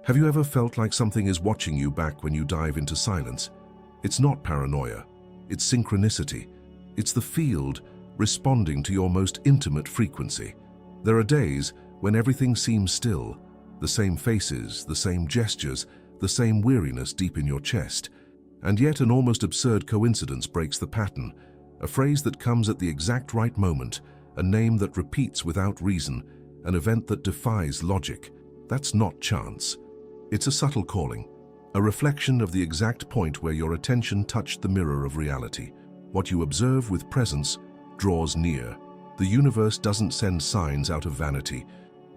Have you ever felt like something is watching you back when you dive into silence? It's not paranoia, it's synchronicity. It's the field responding to your most intimate frequency. There are days when everything seems still, the same faces, the same gestures, the same weariness deep in your chest. And yet an almost absurd coincidence breaks the pattern, a phrase that comes at the exact right moment, a name that repeats without reason, an event that defies logic. That's not chance. It's a subtle calling, a reflection of the exact point where your attention touched the mirror of reality. What you observe with presence draws near. The universe doesn't send signs out of vanity.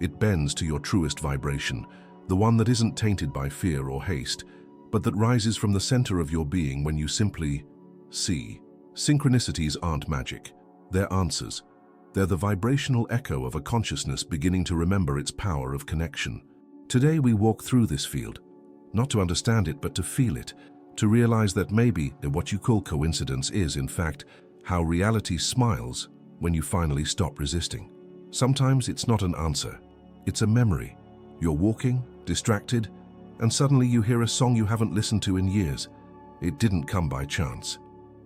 It bends to your truest vibration, the one that isn't tainted by fear or haste, but that rises from the center of your being when you simply see. Synchronicities aren't magic. They're answers. They're the vibrational echo of a consciousness beginning to remember its power of connection. Today we walk through this field, not to understand it, but to feel it, to realize that maybe what you call coincidence is, in fact, how reality smiles when you finally stop resisting. Sometimes it's not an answer, it's a memory. You're walking, distracted, and suddenly you hear a song you haven't listened to in years. It didn't come by chance.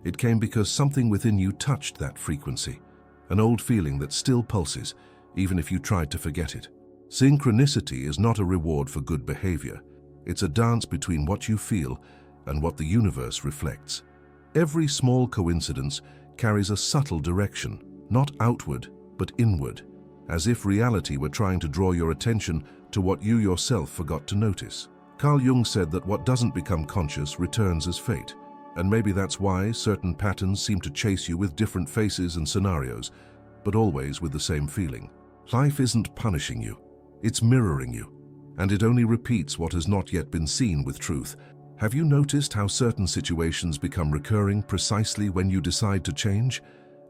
It came because something within you touched that frequency, an old feeling that still pulses, even if you tried to forget it. Synchronicity is not a reward for good behavior. It's a dance between what you feel and what the universe reflects. Every small coincidence carries a subtle direction, not outward, but inward, as if reality were trying to draw your attention to what you yourself forgot to notice. Carl Jung said that what doesn't become conscious returns as fate, and maybe that's why certain patterns seem to chase you with different faces and scenarios, but always with the same feeling. Life isn't punishing you, it's mirroring you, and it only repeats what has not yet been seen with truth. Have you noticed how certain situations become recurring precisely when you decide to change?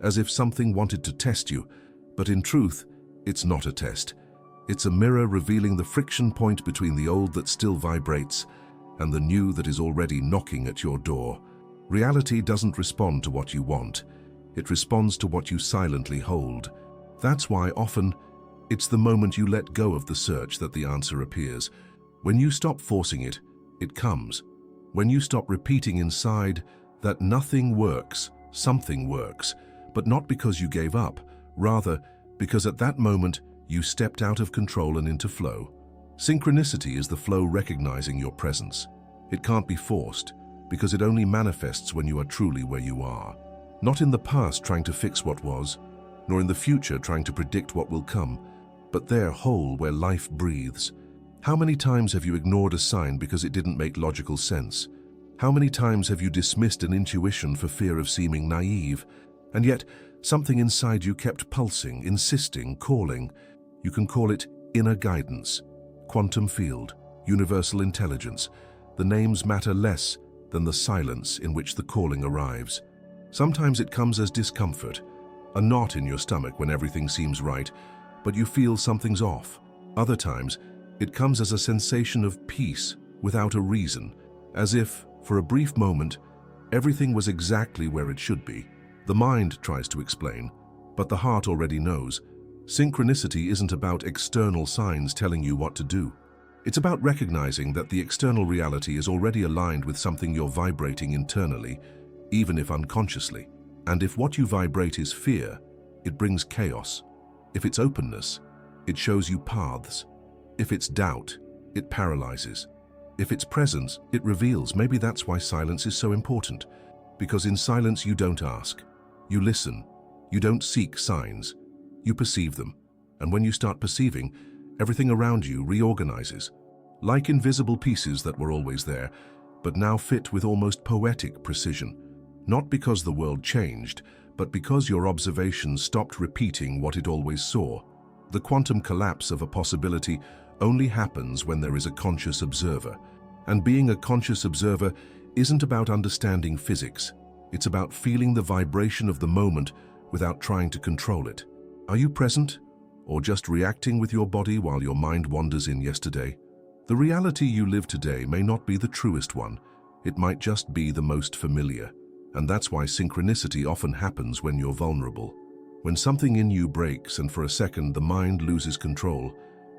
As if something wanted to test you, but in truth, it's not a test. It's a mirror revealing the friction point between the old that still vibrates and the new that is already knocking at your door. Reality doesn't respond to what you want. It responds to what you silently hold. That's why often, it's the moment you let go of the search that the answer appears. When you stop forcing it, it comes. When you stop repeating inside that nothing works, something works, but not because you gave up, rather because at that moment you stepped out of control and into flow. Synchronicity is the flow recognizing your presence. It can't be forced, because it only manifests when you are truly where you are. Not in the past trying to fix what was, nor in the future trying to predict what will come, but there whole where life breathes. How many times have you ignored a sign because it didn't make logical sense? How many times have you dismissed an intuition for fear of seeming naive? And yet, something inside you kept pulsing, insisting, calling. You can call it inner guidance, quantum field, universal intelligence. The names matter less than the silence in which the calling arrives. Sometimes it comes as discomfort, a knot in your stomach when everything seems right, but you feel something's off. Other times, it comes as a sensation of peace without a reason, as if, for a brief moment, everything was exactly where it should be. The mind tries to explain, but the heart already knows. Synchronicity isn't about external signs telling you what to do. It's about recognizing that the external reality is already aligned with something you're vibrating internally, even if unconsciously. And if what you vibrate is fear, it brings chaos. If it's openness, it shows you paths. If it's doubt, it paralyzes. If it's presence, it reveals. Maybe that's why silence is so important. Because in silence you don't ask. You listen. You don't seek signs. You perceive them. And when you start perceiving, everything around you reorganizes. Like invisible pieces that were always there, but now fit with almost poetic precision. Not because the world changed, but because your observation stopped repeating what it always saw. The quantum collapse of a possibility only happens when there is a conscious observer. And being a conscious observer isn't about understanding physics. It's about feeling the vibration of the moment without trying to control it. Are you present, or just reacting with your body while your mind wanders in yesterday? The reality you live today may not be the truest one. It might just be the most familiar. And that's why synchronicity often happens when you're vulnerable. When something in you breaks and for a second the mind loses control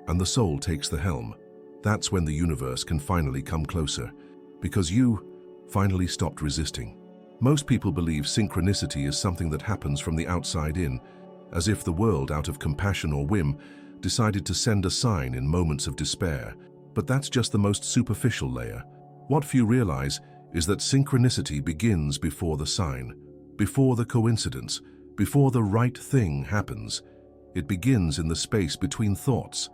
and the soul takes the helm. That's when the universe can finally come closer, because you finally stopped resisting. Most people believe synchronicity is something that happens from the outside in, as if the world, out of compassion or whim, decided to send a sign in moments of despair. But that's just the most superficial layer. What few realize is that synchronicity begins before the sign, before the coincidence, before the right thing happens. It begins in the space between thoughts,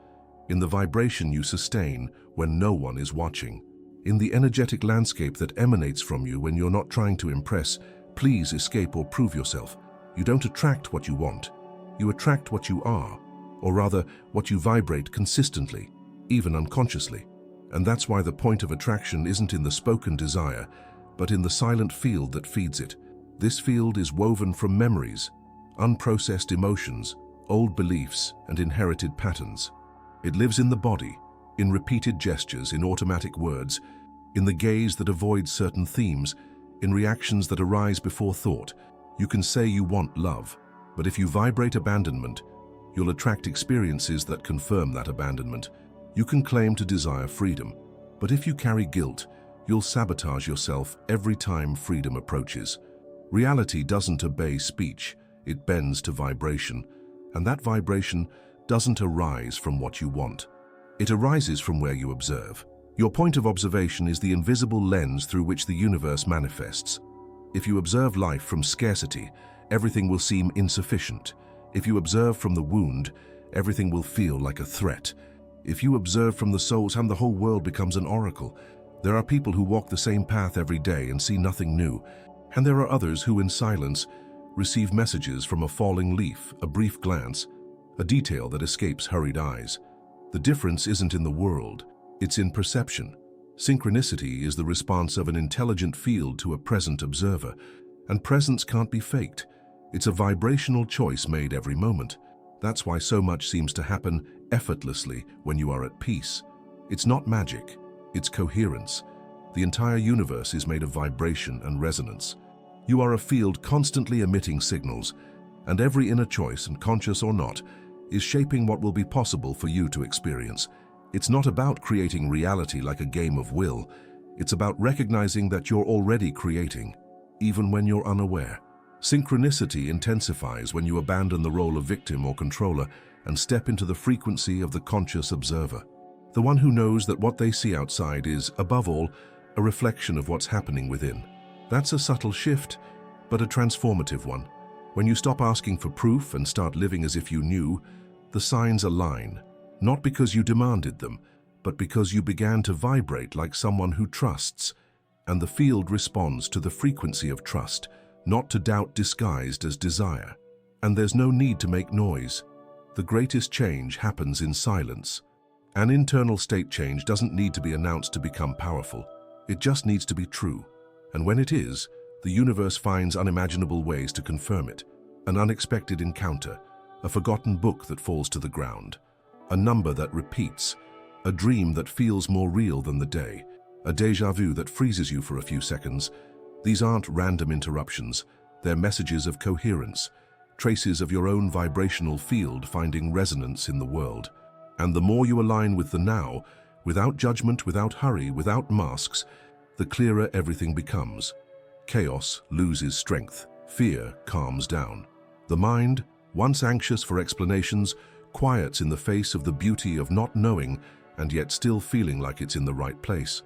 in the vibration you sustain when no one is watching, in the energetic landscape that emanates from you when you're not trying to impress, please, escape, or prove yourself. You don't attract what you want. You attract what you are, or rather, what you vibrate consistently, even unconsciously. And that's why the point of attraction isn't in the spoken desire, but in the silent field that feeds it. This field is woven from memories, unprocessed emotions, old beliefs, and inherited patterns. It lives in the body, in repeated gestures, in automatic words, in the gaze that avoids certain themes, in reactions that arise before thought. You can say you want love, but if you vibrate abandonment, you'll attract experiences that confirm that abandonment. You can claim to desire freedom, but if you carry guilt, you'll sabotage yourself every time freedom approaches. Reality doesn't obey speech, it bends to vibration, and that vibration doesn't arise from what you want. It arises from where you observe. Your point of observation is the invisible lens through which the universe manifests. If you observe life from scarcity, everything will seem insufficient. If you observe from the wound, everything will feel like a threat. If you observe from the soul's hand, the whole world becomes an oracle. There are people who walk the same path every day and see nothing new, and there are others who, in silence, receive messages from a falling leaf, a brief glance, a detail that escapes hurried eyes. The difference isn't in the world, it's in perception. Synchronicity is the response of an intelligent field to a present observer, and presence can't be faked. It's a vibrational choice made every moment. That's why so much seems to happen effortlessly when you are at peace. It's not magic, it's coherence. The entire universe is made of vibration and resonance. You are a field constantly emitting signals, and every inner choice, and conscious or not, is shaping what will be possible for you to experience. It's not about creating reality like a game of will. It's about recognizing that you're already creating, even when you're unaware. Synchronicity intensifies when you abandon the role of victim or controller and step into the frequency of the conscious observer, the one who knows that what they see outside is, above all, a reflection of what's happening within. That's a subtle shift, but a transformative one. When you stop asking for proof and start living as if you knew, the signs align, not because you demanded them, but because you began to vibrate like someone who trusts, and the field responds to the frequency of trust, not to doubt disguised as desire. And there's no need to make noise. The greatest change happens in silence. An internal state change doesn't need to be announced to become powerful. It just needs to be true. And when it is, the universe finds unimaginable ways to confirm it. An unexpected encounter, a forgotten book that falls to the ground, a number that repeats, a dream that feels more real than the day, a déjà vu that freezes you for a few seconds. These aren't random interruptions, they're messages of coherence, traces of your own vibrational field finding resonance in the world. And the more you align with the now, without judgment, without hurry, without masks, the clearer everything becomes. Chaos loses strength, fear calms down. The mind, once anxious for explanations, quiets in the face of the beauty of not knowing and yet still feeling like it's in the right place.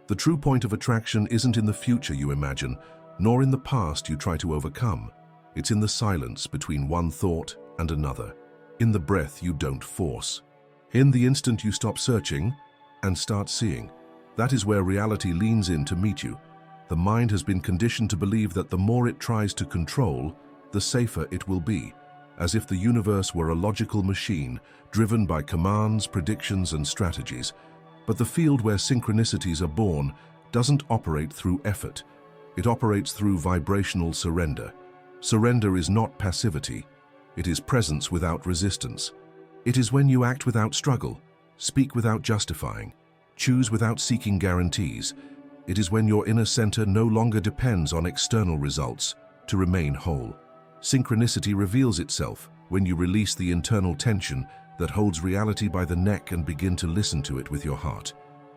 The true point of attraction isn't in the future you imagine, nor in the past you try to overcome. It's in the silence between one thought and another, in the breath you don't force, in the instant you stop searching and start seeing. That is where reality leans in to meet you. The mind has been conditioned to believe that the more it tries to control, the safer it will be, as if the universe were a logical machine driven by commands, predictions, and strategies. But the field where synchronicities are born doesn't operate through effort. It operates through vibrational surrender. Surrender is not passivity. It is presence without resistance. It is when you act without struggle, speak without justifying, choose without seeking guarantees. It is when your inner center no longer depends on external results to remain whole. Synchronicity reveals itself when you release the internal tension that holds reality by the neck and begin to listen to it with your heart.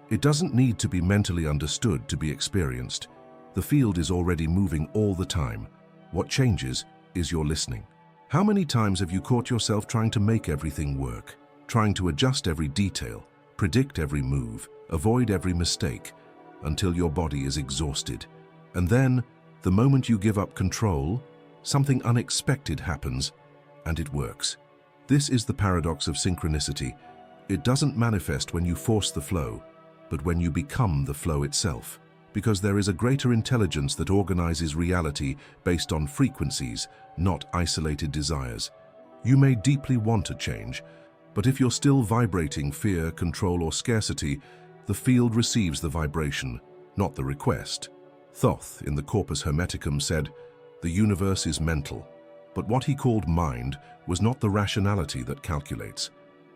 It doesn't need to be mentally understood to be experienced. The field is already moving all the time. What changes is your listening. How many times have you caught yourself trying to make everything work, trying to adjust every detail, predict every move, avoid every mistake, until your body is exhausted? And then, the moment you give up control, something unexpected happens, and it works. This is the paradox of synchronicity. It doesn't manifest when you force the flow, but when you become the flow itself. Because there is a greater intelligence that organizes reality based on frequencies, not isolated desires. You may deeply want to change, but if you're still vibrating fear, control, or scarcity, the field receives the vibration, not the request. Thoth, in the Corpus Hermeticum, said, "The universe is mental." But what he called mind was not the rationality that calculates.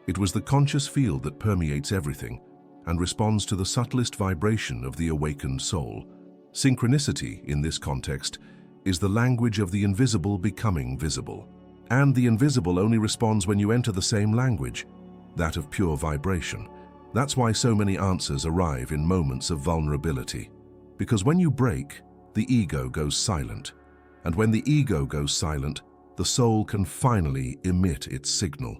It was the conscious field that permeates everything and responds to the subtlest vibration of the awakened soul. Synchronicity, in this context, is the language of the invisible becoming visible. And the invisible only responds when you enter the same language, that of pure vibration. That's why so many answers arrive in moments of vulnerability. Because when you break, the ego goes silent. And when the ego goes silent, the soul can finally emit its signal.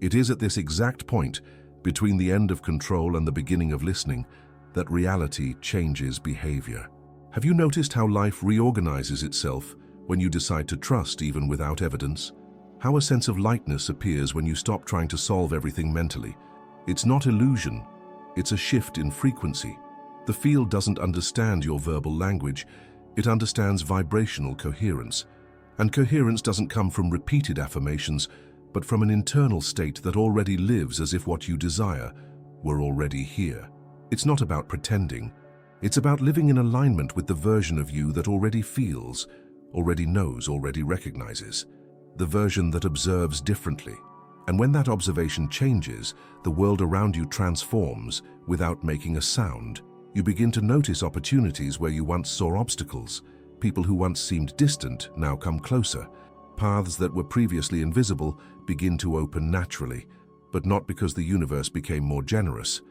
It is at this exact point, between the end of control and the beginning of listening, that reality changes behavior. Have you noticed how life reorganizes itself when you decide to trust even without evidence? How a sense of lightness appears when you stop trying to solve everything mentally? It's not illusion, it's a shift in frequency. The field doesn't understand your verbal language, it understands vibrational coherence. And coherence doesn't come from repeated affirmations, but from an internal state that already lives as if what you desire were already here. It's not about pretending. It's about living in alignment with the version of you that already feels, already knows, already recognizes. The version that observes differently. And when that observation changes, the world around you transforms without making a sound. You begin to notice opportunities where you once saw obstacles. People who once seemed distant now come closer. Paths that were previously invisible begin to open naturally, but not because the universe became more generous.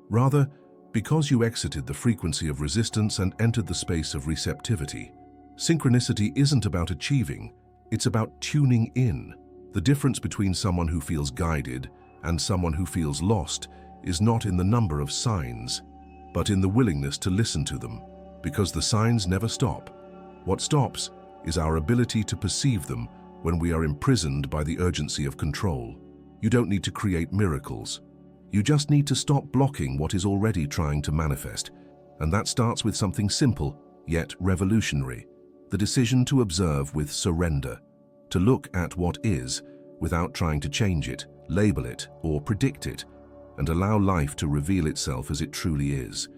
Rather, because you exited the frequency of resistance and entered the space of receptivity. Synchronicity isn't about achieving, it's about tuning in. The difference between someone who feels guided and someone who feels lost is not in the number of signs, but in the willingness to listen to them, because the signs never stop. What stops is our ability to perceive them when we are imprisoned by the urgency of control. You don't need to create miracles. You just need to stop blocking what is already trying to manifest. And that starts with something simple, yet revolutionary. The decision to observe with surrender. To look at what is, without trying to change it, label it, or predict it, and allow life to reveal itself as it truly is.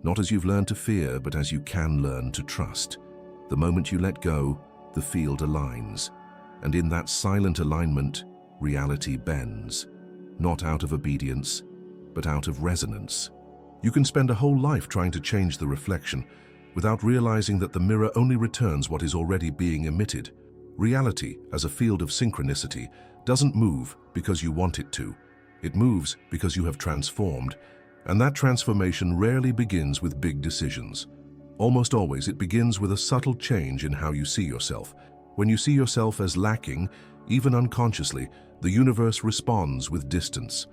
Not as you've learned to fear, but as you can learn to trust. The moment you let go, the field aligns. And in that silent alignment, reality bends. Not out of obedience, but out of resonance. You can spend a whole life trying to change the reflection, without realizing that the mirror only returns what is already being emitted. Reality, as a field of synchronicity, doesn't move because you want it to. It moves because you have transformed, and that transformation rarely begins with big decisions. Almost always it begins with a subtle change in how you see yourself. When you see yourself as lacking, even unconsciously, the universe responds with distance.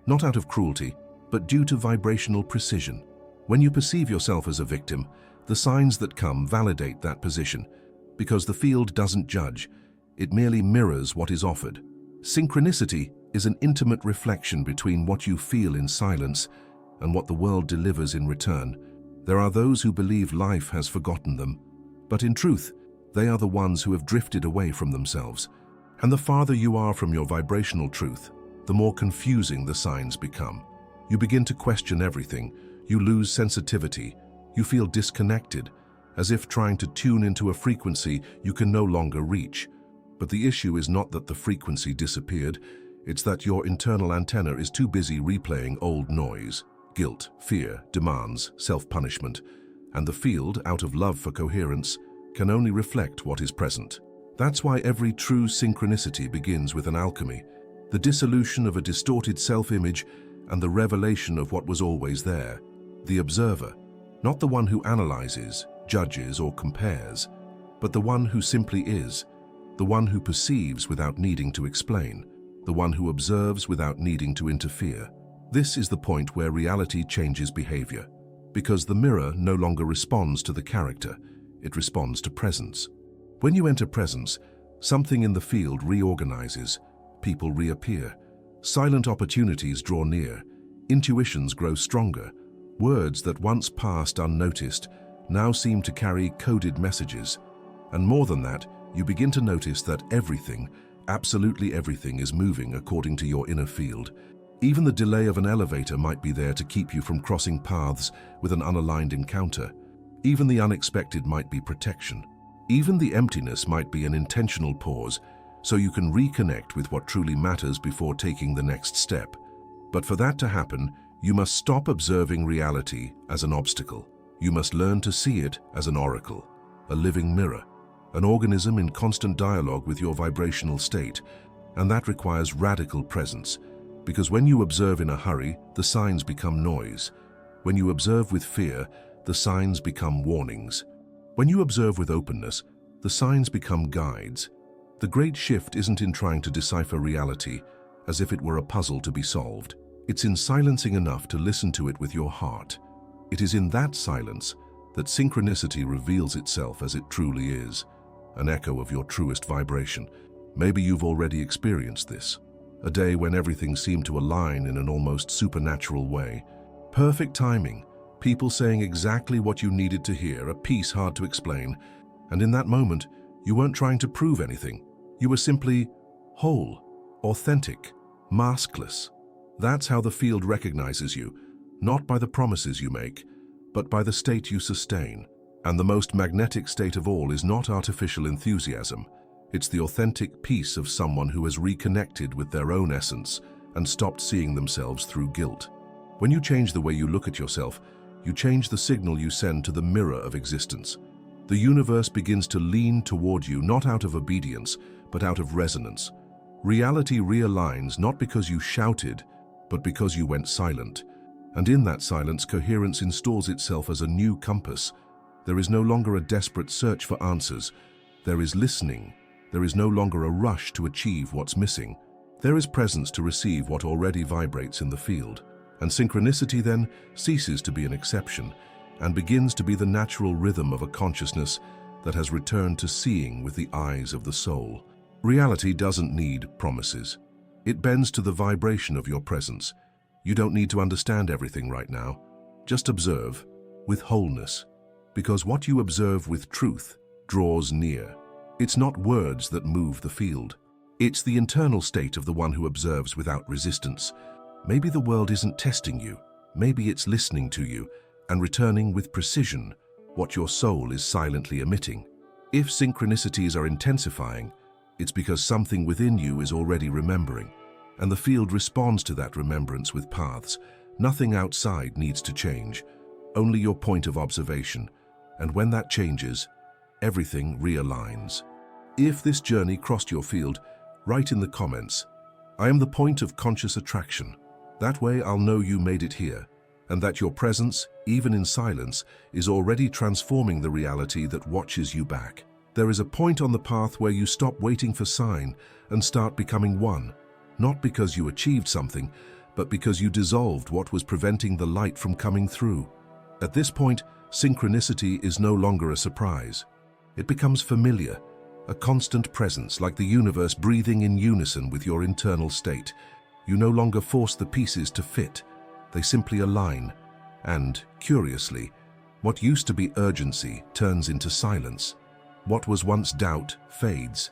Not out of cruelty, but due to vibrational precision. When you perceive yourself as a victim, the signs that come validate that position, because the field doesn't judge, it merely mirrors what is offered. Synchronicity is an intimate reflection between what you feel in silence and what the world delivers in return. There are those who believe life has forgotten them, but in truth, they are the ones who have drifted away from themselves. And the farther you are from your vibrational truth, the more confusing the signs become. You begin to question everything, you lose sensitivity, you feel disconnected, as if trying to tune into a frequency you can no longer reach. But the issue is not that the frequency disappeared, it's that your internal antenna is too busy replaying old noise, guilt, fear, demands, self-punishment, and the field, out of love for coherence, can only reflect what is present. That's why every true synchronicity begins with an alchemy. the dissolution of a distorted self-image and the revelation of what was always there, the observer, not the one who analyzes, judges, or compares, but the one who simply is, the one who perceives without needing to explain, the one who observes without needing to interfere. This is the point where reality changes behavior, because the mirror no longer responds to the character, it responds to presence. When you enter presence, something in the field reorganizes, people reappear, silent opportunities draw near, intuitions grow stronger, words that once passed unnoticed now seem to carry coded messages. And more than that, you begin to notice that everything, absolutely everything, is moving according to your inner field. Even the delay of an elevator might be there to keep you from crossing paths with an unaligned encounter. Even the unexpected might be protection. Even the emptiness might be an intentional pause, so you can reconnect with what truly matters before taking the next step. But for that to happen, you must stop observing reality as an obstacle. You must learn to see it as an oracle, a living mirror, an organism in constant dialogue with your vibrational state. And that requires radical presence, because when you observe in a hurry, the signs become noise. When you observe with fear, the signs become warnings. When you observe with openness, the signs become guides. The great shift isn't in trying to decipher reality as if it were a puzzle to be solved. It's in silencing enough to listen to it with your heart. It is in that silence that synchronicity reveals itself as it truly is, an echo of your truest vibration. Maybe you've already experienced this. A day when everything seemed to align in an almost supernatural way. Perfect timing, people saying exactly what you needed to hear, a piece hard to explain. And in that moment, you weren't trying to prove anything. You were simply whole, authentic, maskless. That's how the field recognizes you, not by the promises you make, but by the state you sustain. And the most magnetic state of all is not artificial enthusiasm. It's the authentic peace of someone who has reconnected with their own essence and stopped seeing themselves through guilt. When you change the way you look at yourself, you change the signal you send to the mirror of existence. The universe begins to lean toward you, not out of obedience, but out of resonance. Reality realigns not because you shouted, but because you went silent. And in that silence, coherence installs itself as a new compass. There is no longer a desperate search for answers. There is listening. There is no longer a rush to achieve what's missing. There is presence to receive what already vibrates in the field. And synchronicity then ceases to be an exception and begins to be the natural rhythm of a consciousness that has returned to seeing with the eyes of the soul. Reality doesn't need promises. It bends to the vibration of your presence. You don't need to understand everything right now. Just observe with wholeness, because what you observe with truth draws near. It's not words that move the field. It's the internal state of the one who observes without resistance. Maybe the world isn't testing you. Maybe it's listening to you and returning with precision what your soul is silently emitting. If synchronicities are intensifying, it's because something within you is already remembering, and the field responds to that remembrance with paths. Nothing outside needs to change, only your point of observation. And when that changes, everything realigns. If this journey crossed your field, write in the comments, "I am the point of conscious attraction." That way I'll know you made it here, and that your presence, even in silence, is already transforming the reality that watches you back. There is a point on the path where you stop waiting for sign and start becoming one, not because you achieved something, but because you dissolved what was preventing the light from coming through. At this point, synchronicity is no longer a surprise. It becomes familiar, a constant presence, like the universe breathing in unison with your internal state. You no longer force the pieces to fit. They simply align. And, curiously, what used to be urgency turns into silence. What was once doubt fades.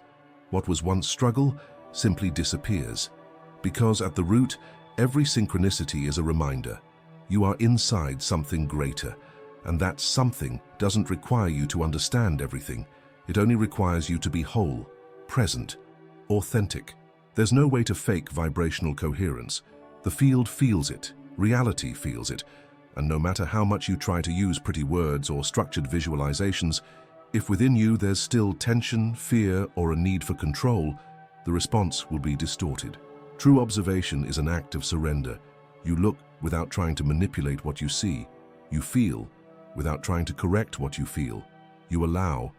What was once struggle simply disappears. Because at the root, every synchronicity is a reminder. You are inside something greater, and that something doesn't require you to understand everything. It only requires you to be whole, present, authentic. There's no way to fake vibrational coherence. The field feels it, reality feels it, and no matter how much you try to use pretty words or structured visualizations, if within you there's still tension, fear, or a need for control, the response will be distorted. True observation is an act of surrender. You look without trying to manipulate what you see. You feel without trying to correct what you feel. You allow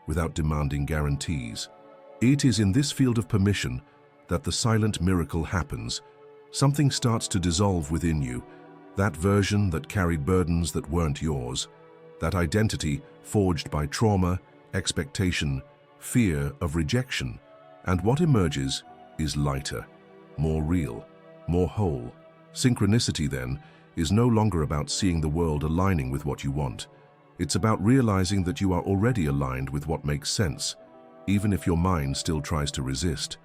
without demanding guarantees. It is in this field of permission that the silent miracle happens. Something starts to dissolve within you, that version that carried burdens that weren't yours, that identity forged by trauma, expectation, fear of rejection, and what emerges is lighter, more real, more whole. Synchronicity, then, is no longer about seeing the world aligning with what you want. It's about realizing that you are already aligned with what makes sense, even if your mind still tries to resist.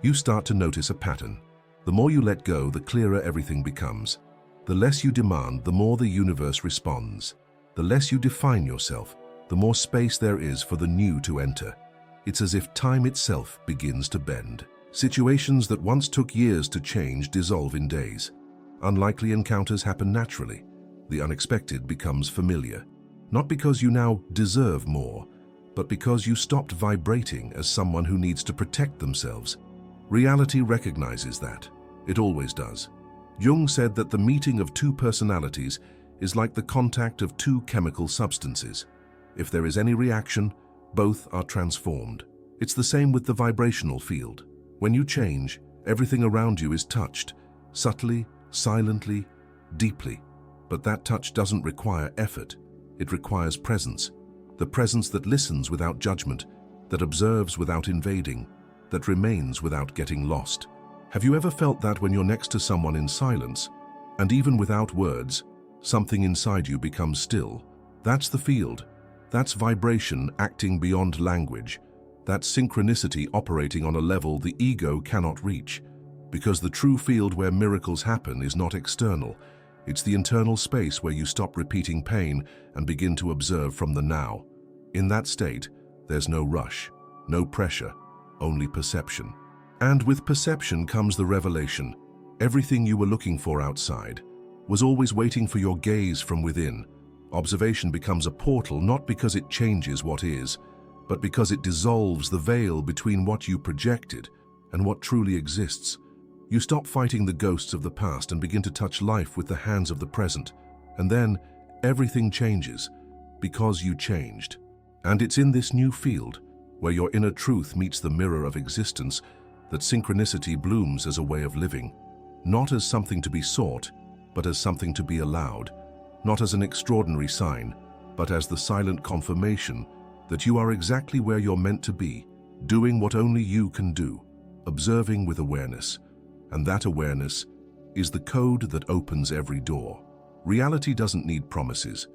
You start to notice a pattern. The more you let go, the clearer everything becomes. The less you demand, the more the universe responds. The less you define yourself, the more space there is for the new to enter. It's as if time itself begins to bend. Situations that once took years to change dissolve in days. Unlikely encounters happen naturally. The unexpected becomes familiar. Not because you now deserve more, but because you stopped vibrating as someone who needs to protect themselves. Reality recognizes that. It always does. Jung said that the meeting of two personalities is like the contact of two chemical substances. If there is any reaction, both are transformed. It's the same with the vibrational field. When you change, everything around you is touched, subtly, silently, deeply. But that touch doesn't require effort. It requires presence. The presence that listens without judgment, that observes without invading, that remains without getting lost. Have you ever felt that when you're next to someone in silence, and even without words, something inside you becomes still? That's the field. That's vibration acting beyond language. That's synchronicity operating on a level the ego cannot reach. Because the true field where miracles happen is not external. It's the internal space where you stop repeating pain and begin to observe from the now. In that state, there's no rush, no pressure, only perception. And with perception comes the revelation. Everything you were looking for outside was always waiting for your gaze from within. Observation becomes a portal not because it changes what is, but because it dissolves the veil between what you projected and what truly exists. You stop fighting the ghosts of the past and begin to touch life with the hands of the present. And then everything changes because you changed. And it's in this new field, where your inner truth meets the mirror of existence, that synchronicity blooms as a way of living. Not as something to be sought, but as something to be allowed. Not as an extraordinary sign, but as the silent confirmation that you are exactly where you're meant to be, doing what only you can do, observing with awareness. And that awareness is the code that opens every door. Reality doesn't need promises.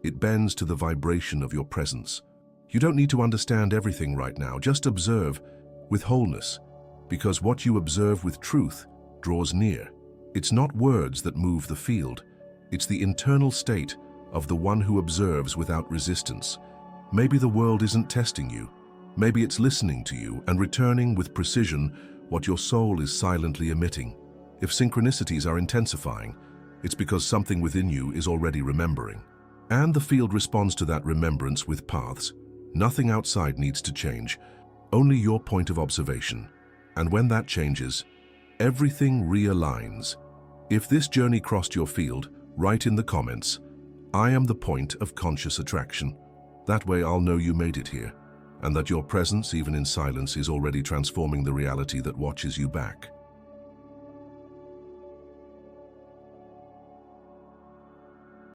It bends to the vibration of your presence. You don't need to understand everything right now. Just observe with wholeness, because what you observe with truth draws near. It's not words that move the field. It's the internal state of the one who observes without resistance. Maybe the world isn't testing you. Maybe it's listening to you and returning with precision what your soul is silently emitting. If synchronicities are intensifying, it's because something within you is already remembering. And the field responds to that remembrance with paths. Nothing outside needs to change, only your point of observation. And when that changes, everything realigns. If this journey crossed your field, write in the comments, "I am the point of conscious attraction." That way I'll know you made it here, and that your presence, even in silence, is already transforming the reality that watches you back.